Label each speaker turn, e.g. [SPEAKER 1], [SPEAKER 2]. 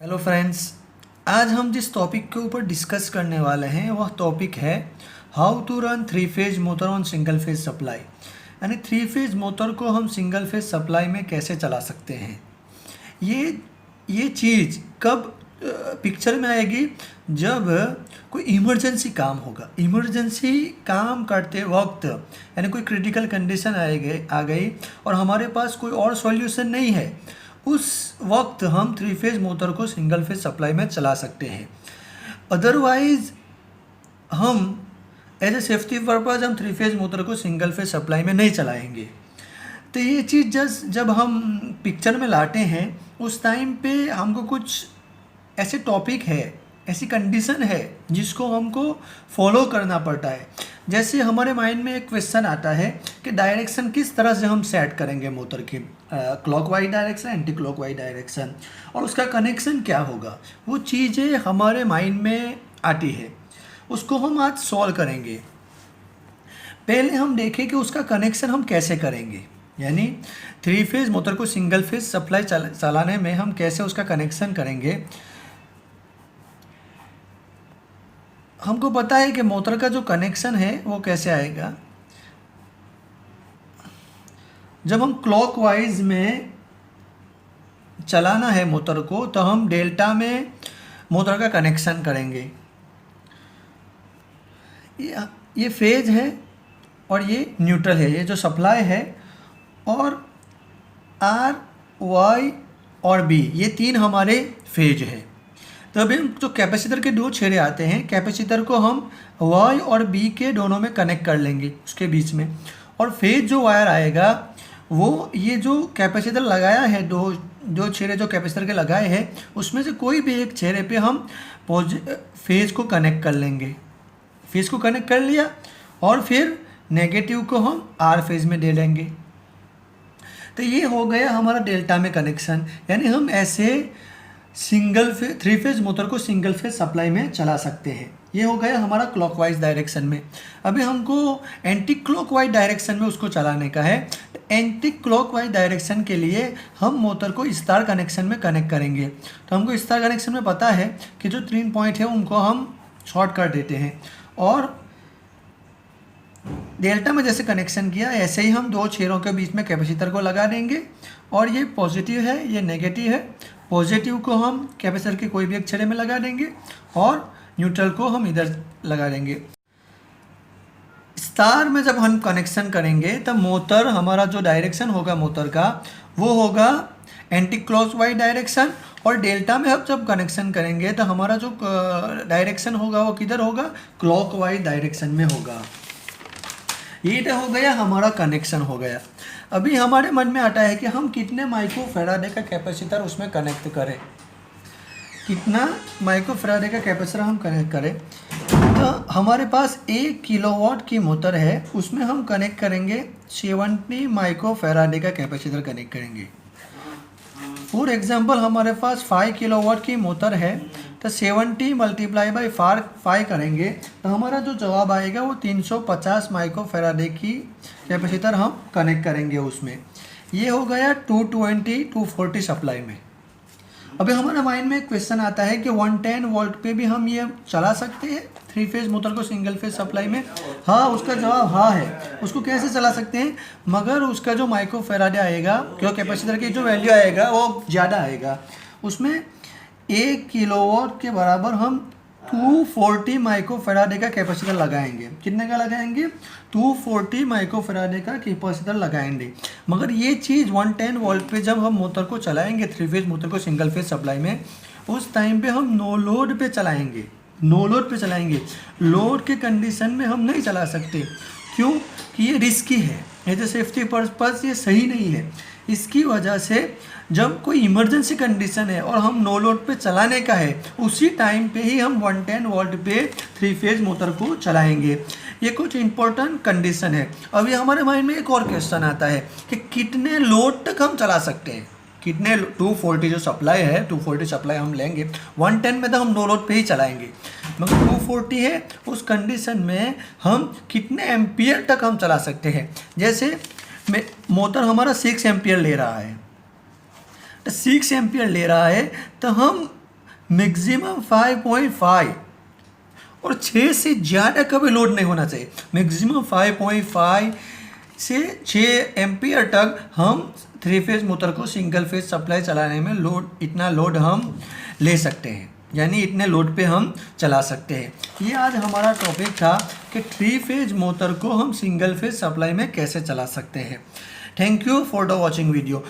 [SPEAKER 1] Hello friends, आज हम जिस टॉपिक के ऊपर डिस्कस करने वाले हैं वह टॉपिक है how to run three phase motor on single phase supply. यानी थ्री फेज मोटर को हम सिंगल फेज सप्लाई में कैसे चला सकते हैं। ये चीज़ कब पिक्चर में आएगी, जब कोई इमरजेंसी काम होगा। इमरजेंसी काम करते वक्त यानी कोई क्रिटिकल कंडीशन आ गई और हमारे पास कोई और सॉल्यूशन नहीं है, उस वक्त हम थ्री फेज मोटर को सिंगल फेज सप्लाई में चला सकते हैं। अदरवाइज हम एज ए सेफ्टी पर्पज़ हम थ्री फेज मोटर को सिंगल फेज सप्लाई में नहीं चलाएंगे। तो ये चीज़ जब हम पिक्चर में लाते हैं उस टाइम पे हमको कुछ ऐसे टॉपिक है, ऐसी कंडीशन है जिसको हमको फॉलो करना पड़ता है। जैसे हमारे माइंड में एक क्वेश्चन आता है कि डायरेक्शन किस तरह से हम सेट करेंगे मोटर की, clockwise direction, anti clockwise direction, और उसका कनेक्शन क्या होगा। वो चीज़ें हमारे माइंड में आती है, उसको हम आज सॉल्व करेंगे। पहले हम देखें कि उसका कनेक्शन हम कैसे करेंगे, यानी थ्री फेज मोटर को सिंगल फेज सप्लाई चलाने में हम कैसे उसका कनेक्शन करेंगे। हमको पता है कि मोटर का जो कनेक्शन है वो कैसे आएगा। जब हम क्लॉकवाइज में चलाना है मोटर को तो हम डेल्टा में मोटर का कनेक्शन करेंगे। ये फेज है और ये न्यूट्रल है, ये जो सप्लाई है, और आर, वाई और बी ये तीन हमारे फेज है। तो अभी हम जो कैपेसिटर के दो छेड़े आते हैं, कैपेसिटर को हम वाई और बी के दोनों में कनेक्ट कर लेंगे उसके बीच में, और फेज जो वायर आएगा वो ये जो कैपेसिटर लगाया है, दो छेड़े जो कैपेसिटर के लगाए हैं उसमें से कोई भी एक छेड़े पे हम फेज को कनेक्ट कर लेंगे। फेज को कनेक्ट कर लिया और फिर नेगेटिव को हम आर फेज में दे देंगे। तो ये हो गया हमारा डेल्टा में कनेक्शन। यानी हम ऐसे थ्री फेज मोटर को सिंगल फेज सप्लाई में चला सकते हैं। ये हो गया हमारा क्लॉकवाइज डायरेक्शन में। अभी हमको एंटी क्लॉकवाइज डायरेक्शन में उसको चलाने का है। एंटी क्लॉकवाइज डायरेक्शन के लिए हम मोटर को स्टार कनेक्शन में कनेक्ट करेंगे। तो हमको स्टार कनेक्शन में पता है कि जो 3 पॉइंट है उनको हम शॉर्ट कर देते हैं, और डेल्टा में जैसे कनेक्शन किया ऐसे ही हम दो छेड़ों के बीच में कैपेसिटर को लगा देंगे, और ये पॉजिटिव है, ये नेगेटिव है। पॉजिटिव को हम कैपेसिटर के कोई भी एक छेड़े में लगा देंगे और न्यूट्रल को हम इधर लगा देंगे। स्टार में जब हम कनेक्शन करेंगे तब मोटर, हमारा जो डायरेक्शन होगा मोटर का वो होगा एंटी क्लॉकवाइज डायरेक्शन, और डेल्टा में हम जब कनेक्शन करेंगे तो हमारा जो डायरेक्शन होगा वो किधर होगा, क्लॉकवाइज डायरेक्शन में होगा। ये तो हो गया, हमारा कनेक्शन हो गया। अभी हमारे मन में आता है कि हम कितने माइक्रोफैराडे का कैपेसिटर उसमें कनेक्ट करें, कितना माइक्रोफैराडे का कैपेसिटर हम कनेक्ट करें। तो हमारे पास 1 किलोवाट की मोटर है, उसमें हम कनेक्ट करेंगे 70 माइक्रोफैराडे का कैपेसिटर कनेक्ट करेंगे। फॉर एग्जांपल हमारे पास 5 किलोवाट की मोटर है, तो 70 मल्टीप्लाई बाई 5 करेंगे तो हमारा जो जवाब आएगा वो 350 माइक्रोफैराडे की कैपेसिटर हम कनेक्ट करेंगे उसमें। ये हो गया 220 240 सप्लाई में। अभी हमारे माइंड में एक क्वेश्चन आता है कि 110 वोल्ट पे भी हम ये चला सकते हैं थ्री फेज मोटर को सिंगल फेज सप्लाई में। हाँ, उसका जवाब हाँ है। उसको कैसे चला सकते हैं, मगर उसका जो माइक्रोफैराडे आएगा, क्योंकि कैपेसिटर की जो वैल्यू आएगा वो ज़्यादा आएगा। उसमें 1 किलोवाट के बराबर हम 240 माइक्रोफैराडे का कैपेसिटर लगाएंगे। कितने का लगाएंगे, 240 माइक्रोफैराडे का कैपेसिटर लगाएंगे। मगर ये चीज़ 110 वोल्ट पे जब हम मोटर को चलाएंगे, थ्री फेज मोटर को सिंगल फेज सप्लाई में, उस टाइम पे हम नो लोड पे चलाएंगे। नो लोड पे चलाएंगे, लोड के कंडीशन में हम नहीं चला सकते। क्यों कि ये रिस्की है, एज ए सेफ्टी पर्पस ये सही नहीं है। इसकी वजह से जब कोई इमरजेंसी कंडीशन है और हम नो लोड पे चलाने का है, उसी टाइम पे ही हम 110 वोल्ट पे थ्री फेज मोटर को चलाएंगे। ये कुछ इंपॉर्टेंट कंडीशन है। अभी हमारे माइंड में एक और क्वेश्चन आता है कि कितने लोड तक हम चला सकते हैं, कितने 240 जो सप्लाई है, 240 सप्लाई हम लेंगे, 110 में तो हम नो लोड पे ही चलाएंगे, मगर 240 है, उस कंडीशन में हम कितने एम्पियर तक हम चला सकते हैं। जैसे मोटर हमारा 6 एम्पियर ले रहा है, तो 6 एम्पियर ले रहा है तो हम मैक्सिमम 5.5 और 6 से ज़्यादा कभी लोड नहीं होना चाहिए। मैक्सिमम 5.5 से 6 एम्पियर तक हम 3 फेज मोटर को सिंगल फेज सप्लाई चलाने में इतना लोड हम ले सकते हैं, यानी इतने लोड पे हम चला सकते हैं। ये आज हमारा टॉपिक था कि 3 फेज मोटर को हम सिंगल फेज सप्लाई में कैसे चला सकते हैं। Thank you for the watching video.